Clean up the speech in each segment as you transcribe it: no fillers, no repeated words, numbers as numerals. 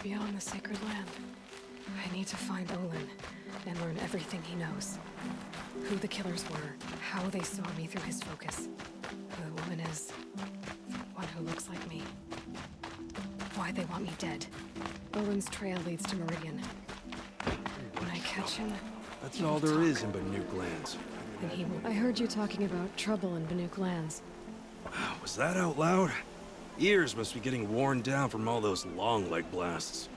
beyond the sacred land. I need to find Olin and learn everything he knows. Who the killers were, how they saw me through his focus. Who the woman is, the one who looks like me. Why they want me dead. Olin's trail leads to Meridian. When I catch him... That's all there is in Banuk lands. And he will... I heard you talking about trouble in Banuk lands. Was that out loud? Ears must be getting worn down from all those long leg blasts.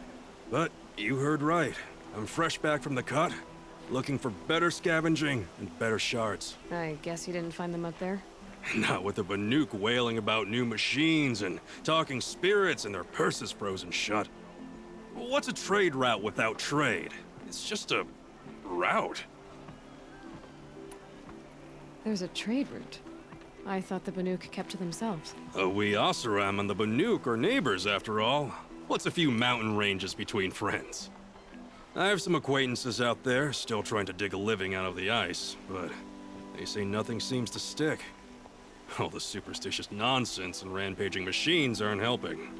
But you heard right. I'm fresh back from the cut, looking for better scavenging and better shards. I guess you didn't find them up there? Not with the Banuk wailing about new machines and talking spirits and their purses frozen shut. What's a trade route without trade? It's just a route. There's a trade route. I thought the Banuk kept to themselves. We Oseram and the Banuk are neighbors, after all. What's a few mountain ranges between friends? I have some acquaintances out there, still trying to dig a living out of the ice, but they say nothing seems to stick. All the superstitious nonsense and rampaging machines aren't helping.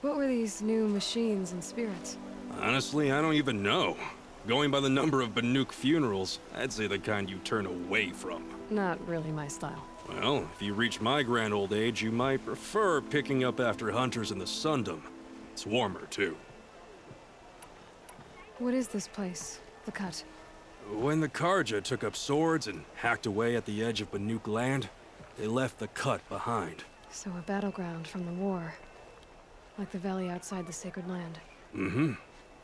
What were these new machines and spirits? Honestly, I don't even know. Going by the number of Banuk funerals, I'd say the kind you turn away from. Not really my style. Well, if you reach my grand old age, you might prefer picking up after hunters in the Sundom. It's warmer, too. What is this place? The Cut? When the Karja took up swords and hacked away at the edge of Banuk land, they left the Cut behind. So a battleground from the war. Like the valley outside the sacred land. Mm-hmm.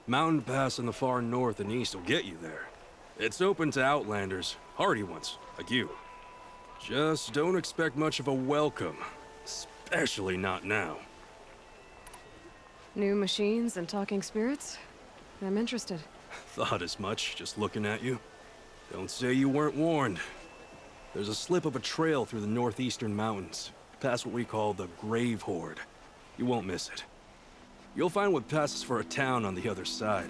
Mountain Pass in the far north and east will get you there. It's open to outlanders, hardy ones, like you. Just don't expect much of a welcome, especially not now. New machines and talking spirits? I'm interested. Thought as much, just looking at you. Don't say you weren't warned. There's a slip of a trail through the northeastern mountains, past what we call the Grave Horde. You won't miss it. You'll find what passes for a town on the other side.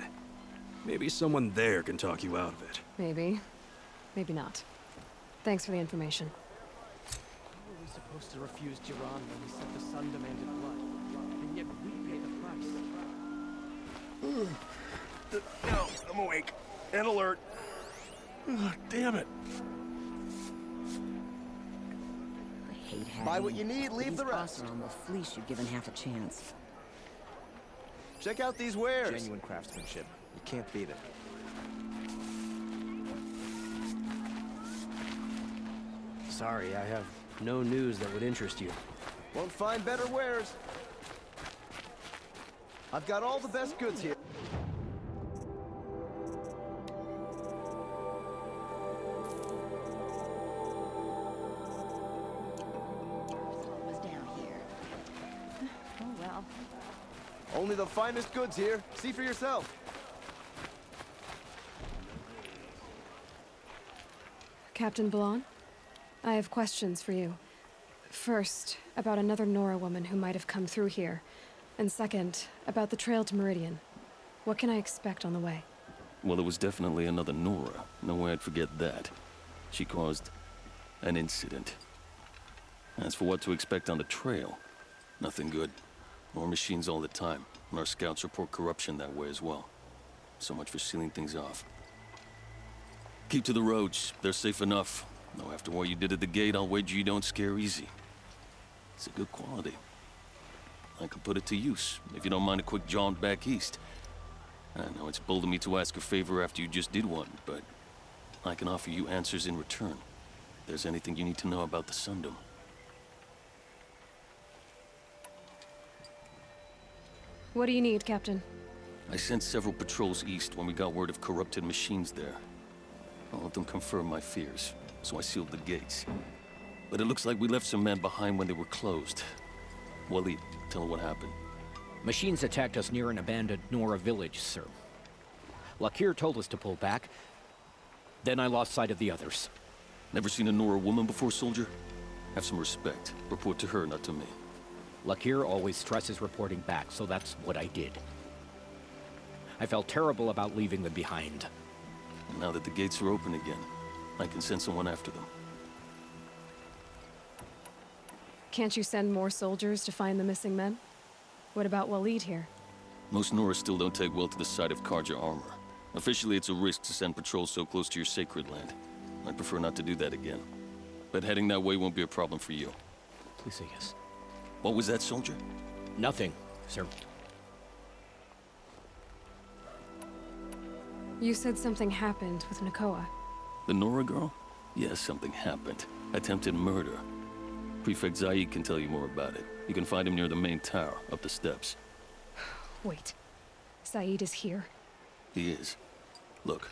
Maybe someone there can talk you out of it. Maybe. Maybe not. Thanks for the information. How are we supposed to refuse Jiran when he said the sun demanded blood? And yet we pay the price. No, I'm awake and alert. Damn it. I hate having Buy what you need, leave the rest. These will fleece you given half a chance. Check out these wares. Genuine craftsmanship. You can't beat it. Sorry, I have no news that would interest you. Won't find better wares. I've got all the best goods here. Was down here. Oh well. Only the finest goods here. See for yourself. Captain Blon? I have questions for you. First, about another Nora woman who might have come through here. And second, about the trail to Meridian. What can I expect on the way? Well, it was definitely another Nora. No way I'd forget that. She caused an incident. As for what to expect on the trail, nothing good. More machines all the time, and our scouts report corruption that way as well. So much for sealing things off. Keep to the roads. They're safe enough. Though after what you did at the gate, I'll wager you don't scare easy. It's a good quality. I could put it to use, if you don't mind a quick jaunt back east. I know it's bold of me to ask a favor after you just did one, but I can offer you answers in return. If there's anything you need to know about the Sundom. What do you need, Captain? I sent several patrols east when we got word of corrupted machines there. All of them confirmed my fears, so I sealed the gates. But it looks like we left some men behind when they were closed. Waleed, tell her what happened. Machines attacked us near an abandoned Nora village, sir. Lakir told us to pull back. Then I lost sight of the others. Never seen a Nora woman before, soldier? Have some respect. Report to her, not to me. Lakir always stresses reporting back, so that's what I did. I felt terrible about leaving them behind. And now that the gates are open again, I can send someone after them. Can't you send more soldiers to find the missing men? What about Waleed here? Most Nora still don't take well to the sight of Karja armor. Officially, it's a risk to send patrols so close to your sacred land. I'd prefer not to do that again. But heading that way won't be a problem for you. Please say yes. What was that, soldier? Nothing, sir. You said something happened with Nakoa. The Nora girl? Yes, something happened. Attempted murder. Prefect Zaid can tell you more about it. You can find him near the main tower, up the steps. Wait. Saeed is here? He is. Look,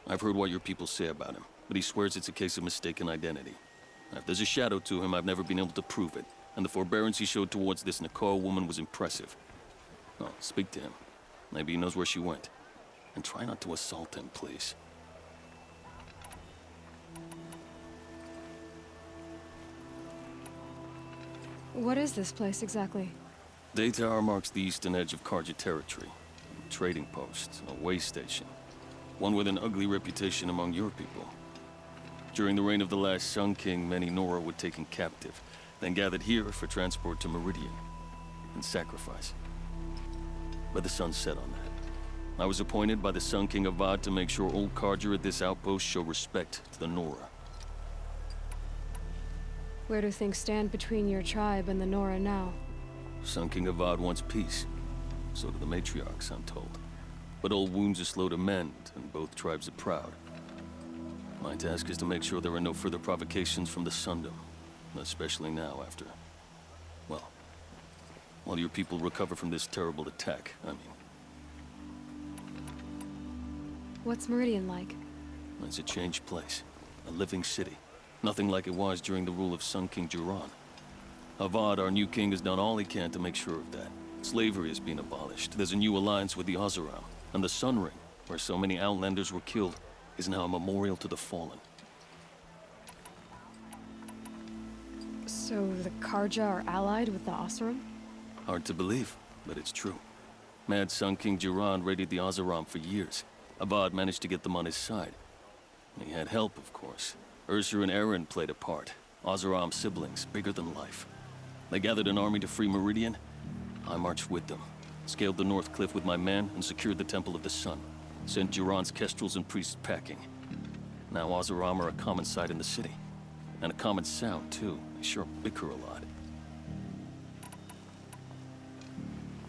I've heard what your people say about him, but he swears it's a case of mistaken identity. Now, if there's a shadow to him, I've never been able to prove it, and the forbearance he showed towards this Nakoa woman was impressive. Oh, speak to him. Maybe he knows where she went. And try not to assault him, please. What is this place exactly? Day Tower marks the eastern edge of Karja territory. A trading post, a way station. One with an ugly reputation among your people. During the reign of the last Sun King, many Nora were taken captive, then gathered here for transport to Meridian, and sacrifice. But the sun set on that. I was appointed by the Sun King Avad to make sure old Karja at this outpost show respect to the Nora. Where do things stand between your tribe and the Nora now? Sun King Avad wants peace. So do the matriarchs, I'm told. But old wounds are slow to mend, and both tribes are proud. My task is to make sure there are no further provocations from the Sundom. Especially now after... well, while your people recover from this terrible attack, I mean. What's Meridian like? It's a changed place. A living city. Nothing like it was during the rule of Sun King Jiran. Avad, our new king, has done all he can to make sure of that. Slavery has been abolished. There's a new alliance with the Oseram. And the Sun Ring, where so many Outlanders were killed, is now a memorial to the fallen. So the Karja are allied with the Oseram? Hard to believe, but it's true. Mad Sun King Jiran raided the Oseram for years. Avad managed to get them on his side. He had help, of course. Ursur and Eren played a part. Oseram siblings, bigger than life. They gathered an army to free Meridian. I marched with them, scaled the North Cliff with my men, and secured the Temple of the Sun. Sent Jiran's kestrels and priests packing. Now Oseram are a common sight in the city. And a common sound, too. They sure bicker a lot.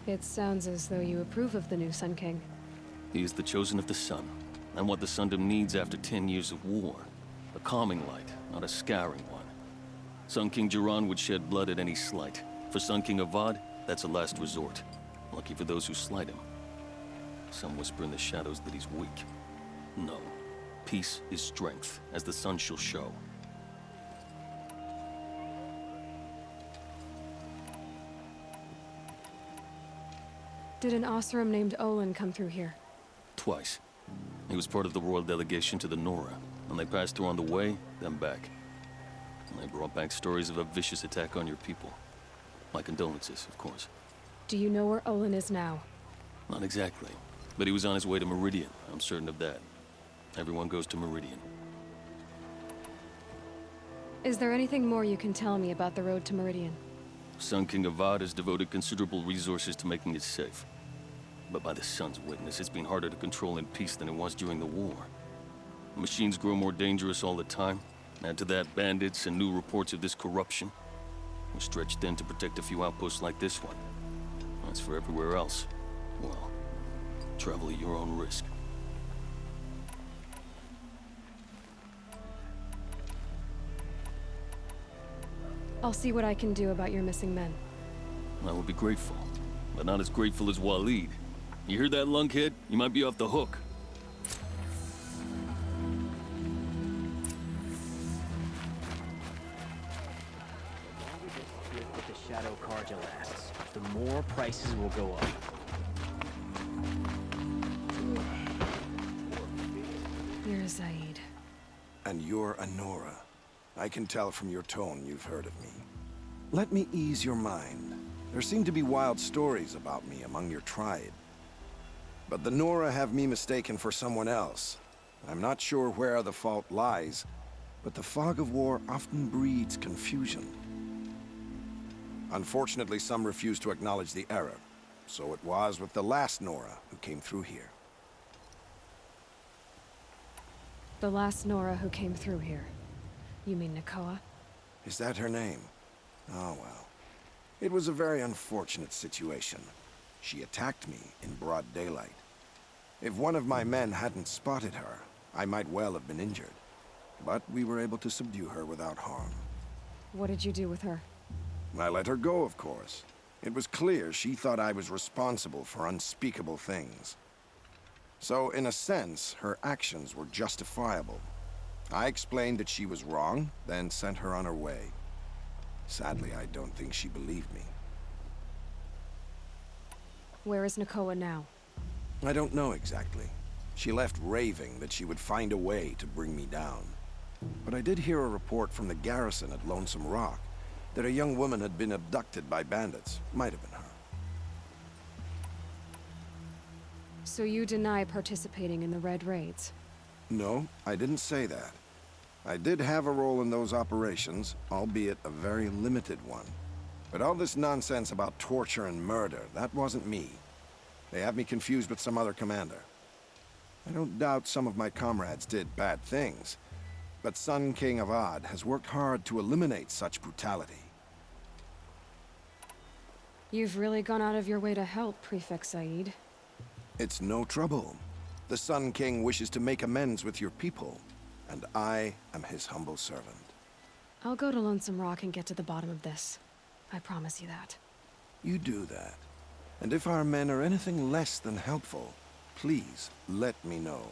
It sounds as though you approve of the new Sun King. He is the chosen of the Sun, and what the Sundom needs after 10 years of war. A calming light, not a scouring one. Sun King Jiran would shed blood at any slight. For Sun King Avad, that's a last resort. Lucky for those who slight him. Some whisper in the shadows that he's weak. No. Peace is strength, as the sun shall show. Did an Oseram named Olin come through here? Twice. He was part of the royal delegation to the Nora, and they passed through on the way, then back. And they brought back stories of a vicious attack on your people. My condolences, of course. Do you know where Olin is now? Not exactly, but he was on his way to Meridian, I'm certain of that. Everyone goes to Meridian. Is there anything more you can tell me about the road to Meridian? Sun King Avad has devoted considerable resources to making it safe. But by the Sun's witness, it's been harder to control in peace than it was during the war. Machines grow more dangerous all the time. Add to that bandits and new reports of this corruption. We're stretched thin to protect a few outposts like this one. As for everywhere else, well, travel at your own risk. I'll see what I can do about your missing men. I will be grateful, but not as grateful as Waleed. You hear that, lunkhead? You might be off the hook. The longer this split with the Shadow Karja lasts, the more prices will go up. You're Zaid. And you're a Nora. I can tell from your tone you've heard of me. Let me ease your mind. There seem to be wild stories about me among your tribe. But the Nora have me mistaken for someone else. I'm not sure where the fault lies, but the fog of war often breeds confusion. Unfortunately, some refuse to acknowledge the error. So it was with the last Nora who came through here. The last Nora who came through here. You mean Nakoa? Is that her name? Oh well. It was a very unfortunate situation. She attacked me in broad daylight. If one of my men hadn't spotted her, I might well have been injured. But we were able to subdue her without harm. What did you do with her? I let her go, of course. It was clear she thought I was responsible for unspeakable things. So, in a sense, her actions were justifiable. I explained that she was wrong, then sent her on her way. Sadly, I don't think she believed me. Where is Nakoa now? I don't know exactly. She left raving that she would find a way to bring me down. But I did hear a report from the garrison at Lonesome Rock that a young woman had been abducted by bandits. Might have been her. So you deny participating in the Red Raids? No, I didn't say that. I did have a role in those operations, albeit a very limited one. But all this nonsense about torture and murder, that wasn't me. They have me confused with some other commander. I don't doubt some of my comrades did bad things, but Sun King Avad has worked hard to eliminate such brutality. You've really gone out of your way to help, Prefect Said. It's no trouble. The Sun King wishes to make amends with your people, and I am his humble servant. I'll go to Lonesome Rock and get to the bottom of this. I promise you that. You do that. And if our men are anything less than helpful, please let me know.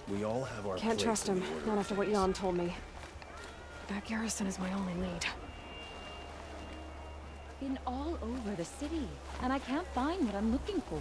We all have our Can't place trust in him, the order not of after what things. Jan told me. That garrison is my only lead. Been all over the city, and I can't find what I'm looking for.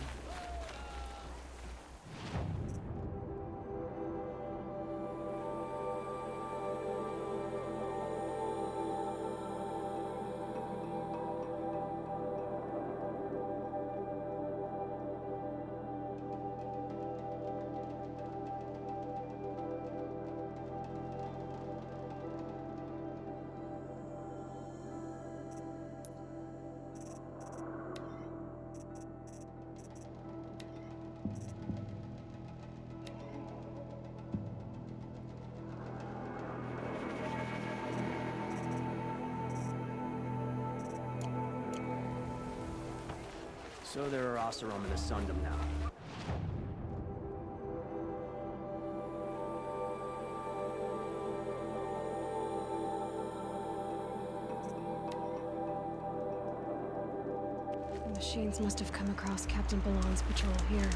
So there are Oseram in the Sundom now. The machines must have come across Captain Balon's patrol here.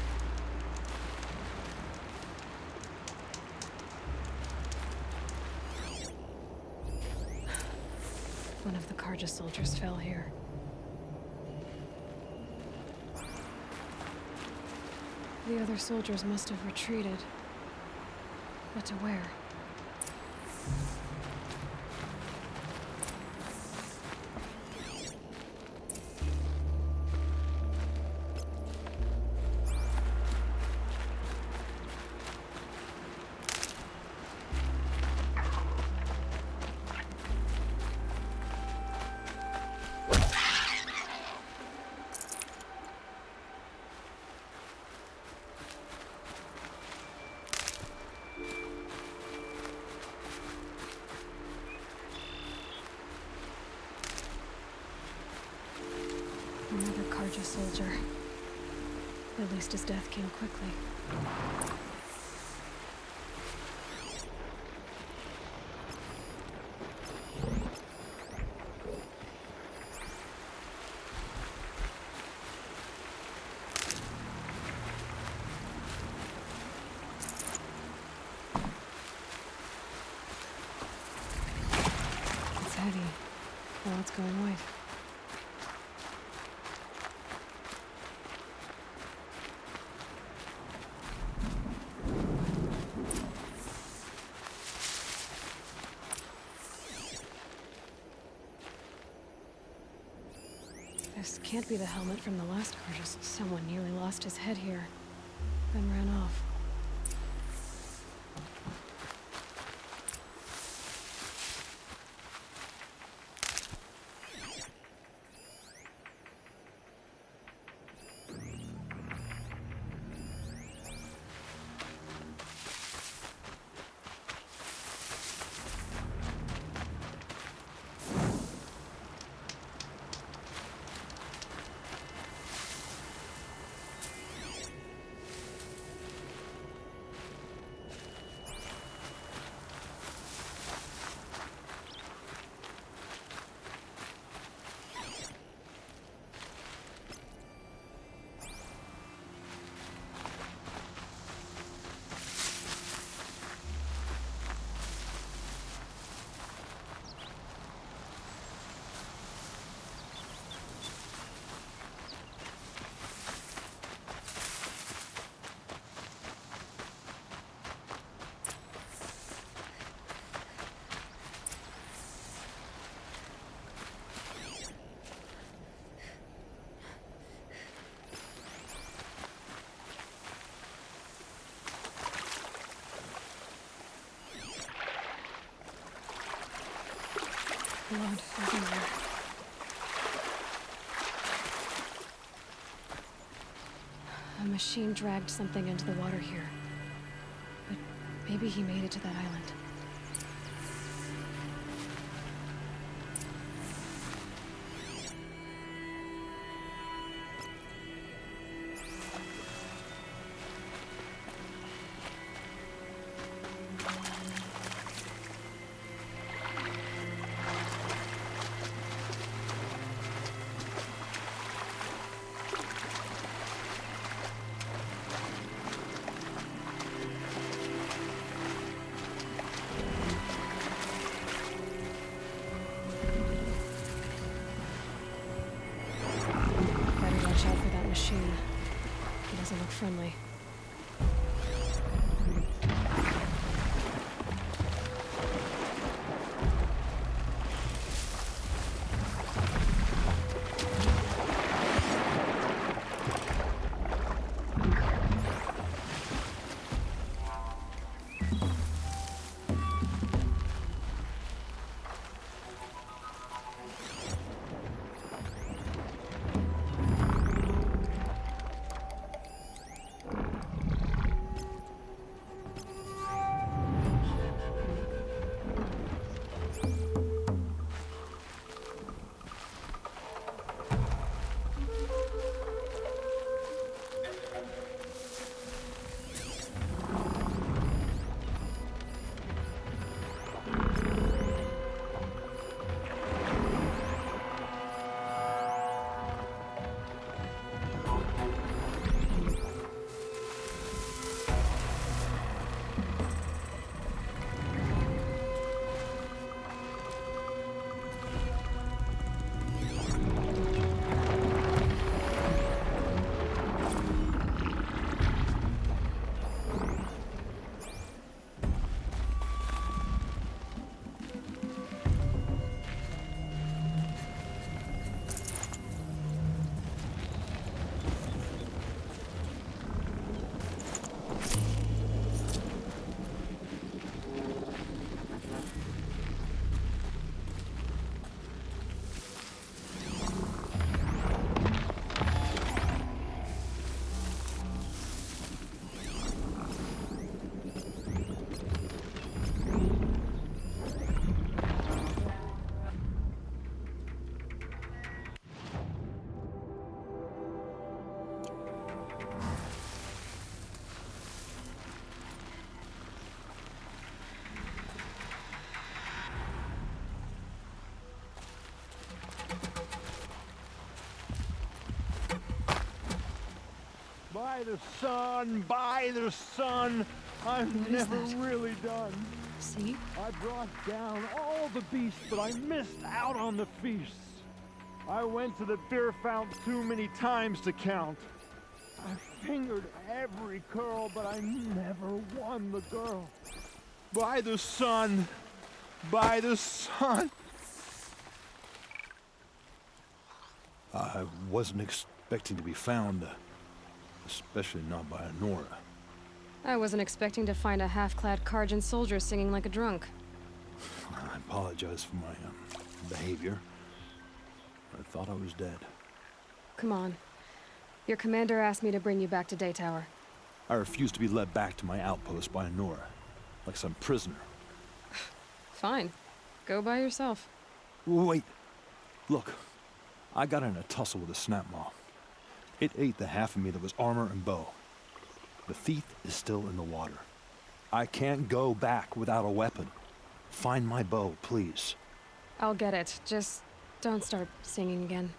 One of the Karja soldiers fell here. The other soldiers must have retreated. But to where? Another Karja soldier. At least his death came quickly. It's heavy. Now it's going white. This can't be the helmet from the last Karja. Someone nearly lost his head here, then ran off. Blood everywhere. A machine dragged something into the water here. But maybe he made it to that island. Watch out for that machine. He doesn't look friendly. By the sun, I'm never really done. See? I brought down all the beasts, but I missed out on the feasts. I went to the beer fountain too many times to count. I fingered every curl, but I never won the girl. By the sun, by the sun. I wasn't expecting to be found, especially not by Nora. I wasn't expecting to find a half-clad Karjan soldier singing like a drunk. I apologize for my behavior. I thought I was dead. Come on. Your commander asked me to bring you back to Daytower. I refused to be led back to my outpost by Nora, like some prisoner. Fine. Go by yourself. Wait. Look. I got in a tussle with a snap maw. It ate the half of me that was armor and bow. The thief is still in the water. I can't go back without a weapon. Find my bow, please. I'll get it. Just don't start singing again.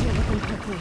You're looking quickly.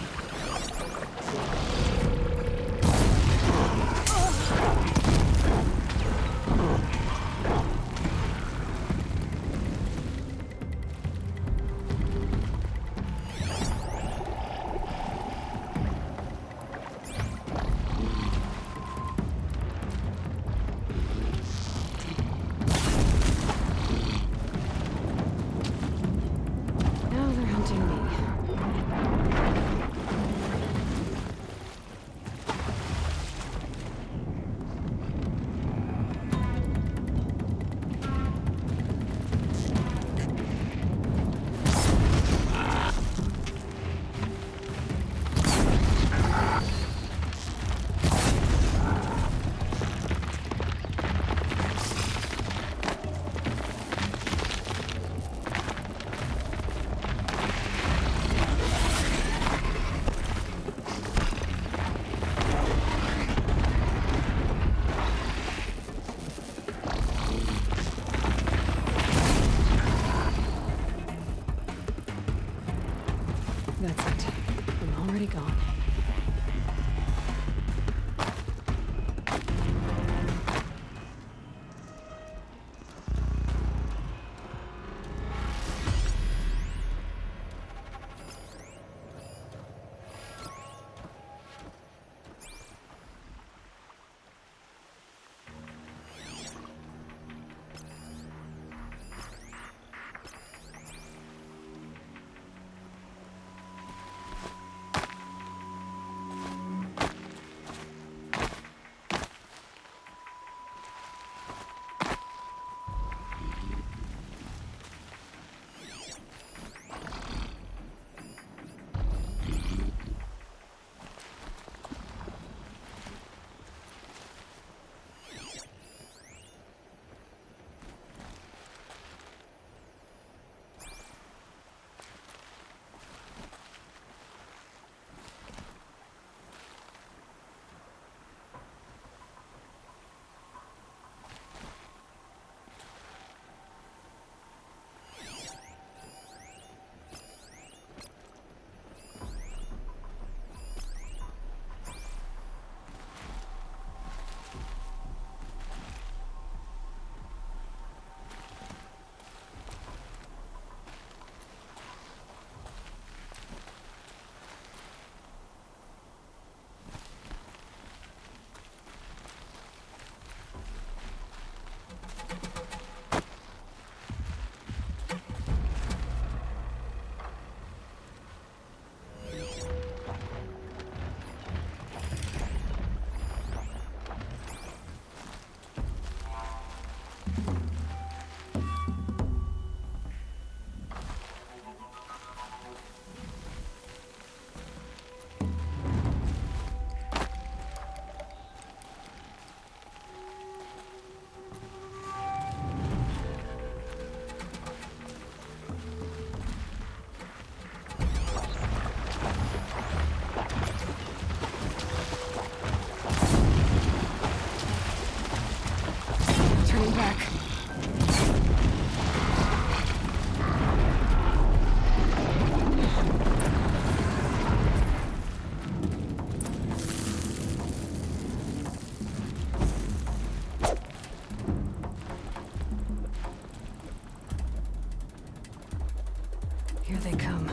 Here they come.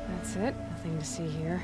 That's it. Nothing to see here.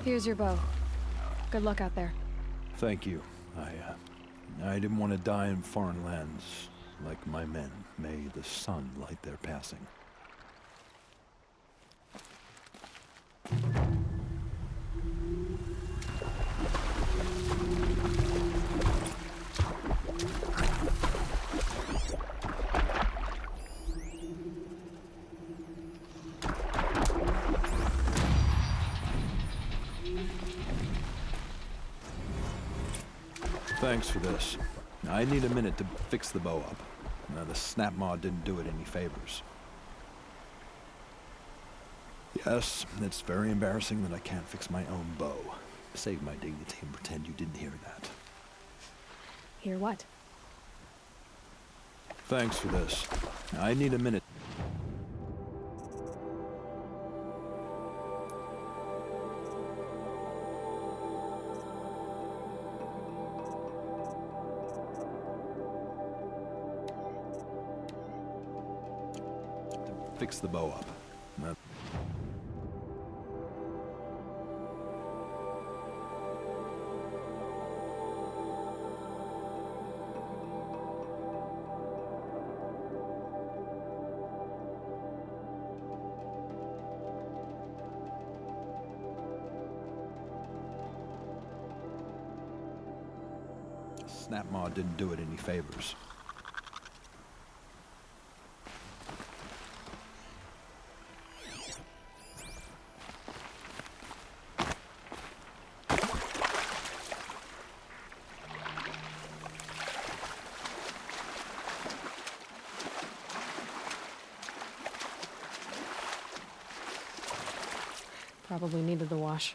Here's your bow. Good luck out there. Thank you. I didn't want to die in foreign lands like my men. May the sun light their passing. Thanks for this. I need a minute to fix the bow up. Now, the snap mod didn't do it any favors. Yes, it's very embarrassing that I can't fix my own bow. Save my dignity and pretend you didn't hear that. Hear what? Thanks for this. I need a minute. Fix the bow up. Snap mod didn't do it any favors. Probably needed the wash.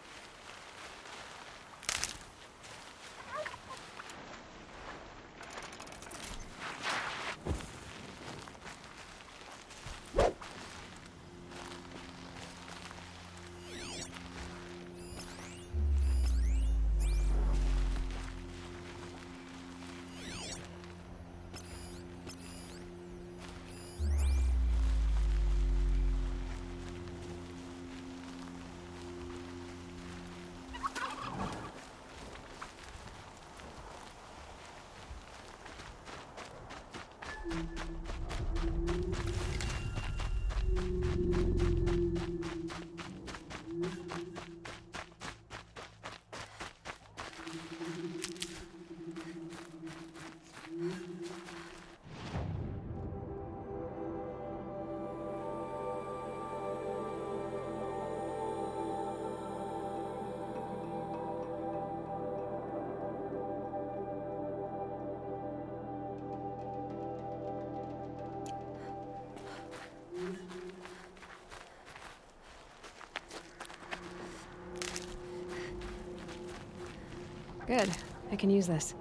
Good. I can use this.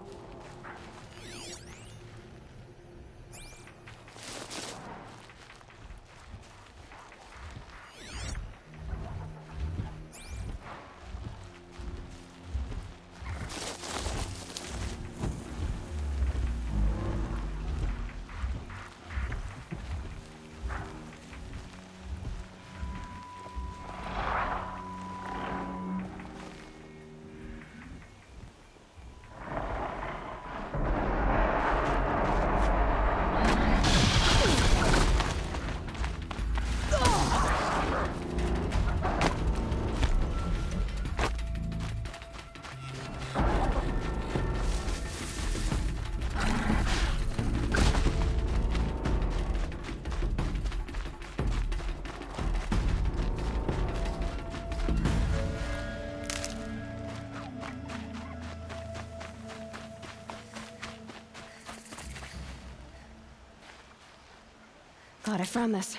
Glad I found this.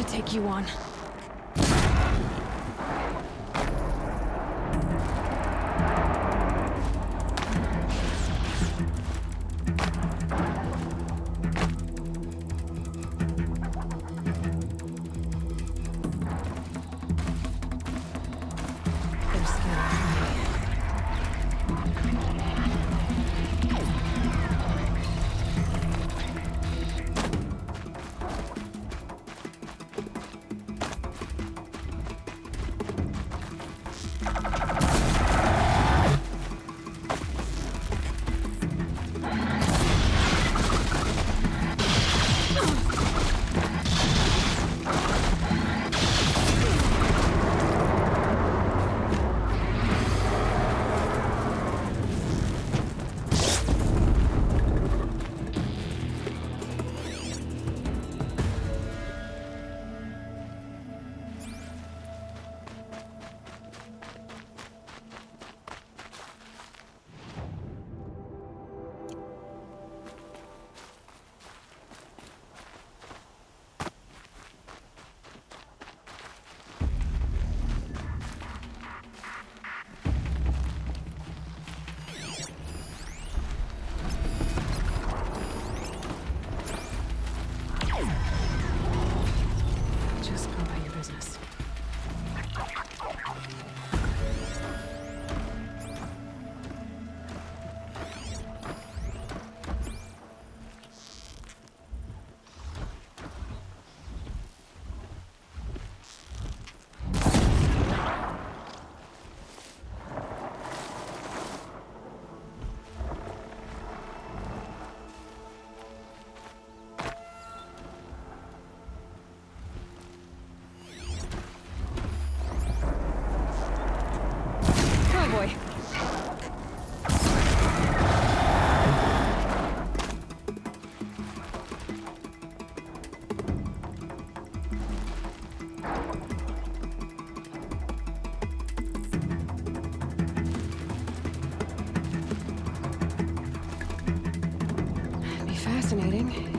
Take you on. fascinating.